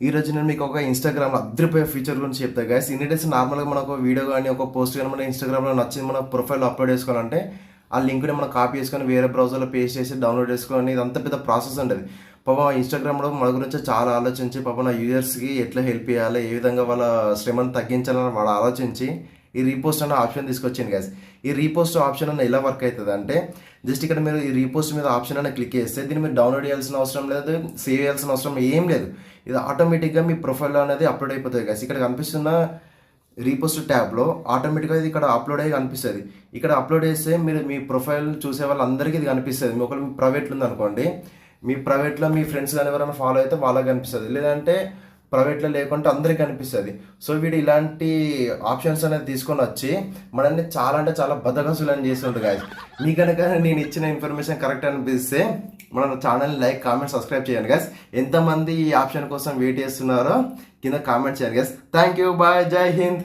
ఈ రోజు నేను మీకు ఒక ఇన్స్టాగ్రామ్ అద్దరిపోయే ఫీచర్ గురించి చెప్తా గైస్. ఇన్ని డేస్ నార్మల్గా మనం ఒక వీడియో కానీ ఒక పోస్ట్ కానీ మన ఇన్స్టాగ్రామ్లో నచ్చింది మన ప్రొఫైల్ అప్లోడ్ చేసుకోవాలంటే ఆ లింక్ని మనం కాపీ చేసుకొని వేరే బ్రౌజర్లో పేస్ట్ చేసి డౌన్లోడ్ చేసుకొని ఇదంతా పెద్ద ప్రాసెస్ ఉంటుంది. పాపం ఇన్స్టాగ్రామ్లో మన గురించి చాలా ఆలోచించి పాపం నా యూజర్స్కి ఎట్లా హెల్ప్ చేయాలి, ఏ విధంగా వాళ్ళ శ్రమను తగ్గించాలని వాడు ఆలోచించి ఈ రీపోస్ట్ అనే ఆప్షన్ తీసుకొచ్చింది గైస్. ఈ రీపోస్ట్ ఆప్షన్ అన్న ఎలా వర్క్ అవుతుంది అంటే జస్ట్ ఇక్కడ మీరు ఈ రీపోస్ట్ మీద ఆప్షన్ అన్న క్లిక్ చేస్తే దీన్ని మీరు డౌన్లోడ్ చేయాల్సిన అవసరం లేదు, సేవ్ చేయాల్సిన అవసరం ఏం లేదు. ఇది ఆటోమేటిక్గా మీ ప్రొఫైల్లో అనేది అప్లోడ్ అయిపోతుంది గైస్. ఇక్కడ కనిపిస్తున్న రీపోస్ట్ ట్యాబ్లో ఆటోమేటిక్గా ఇది ఇక్కడ అప్లోడ్ అయ్యి కనిపిస్తుంది. ఇక్కడ అప్లోడ్ చేస్తే మీరు మీ ప్రొఫైల్ చూసే వాళ్ళందరికీ ఇది కనిపిస్తుంది. మీ ఒకవేళ మీ ప్రైవేట్లో ఉందనుకోండి, మీ ప్రైవేట్లో మీ ఫ్రెండ్స్ కానీ ఎవరైనా ఫాలో అయితే వాళ్ళకి కనిపిస్తుంది, లేదంటే ప్రైవేట్లో లేకుంటే అందరికీ కనిపిస్తుంది. సో వీడు ఇలాంటి ఆప్షన్స్ అనేది తీసుకొని వచ్చి మనల్ని చాలా అంటే చాలా బద్దకసులని చేస్తుంటుంది గాయస్. మీ కనుక నేను ఇచ్చిన ఇన్ఫర్మేషన్ కరెక్ట్ అనిపిస్తే మన ఛానల్ని లైక్, కామెంట్, సబ్స్క్రైబ్ చేయండి గాయస్. ఎంతమంది ఈ ఆప్షన్ కోసం వెయిట్ చేస్తున్నారో కింద కామెంట్ చేయండి గాయస్. థ్యాంక్ యూ, బాయ్, జై హింద్.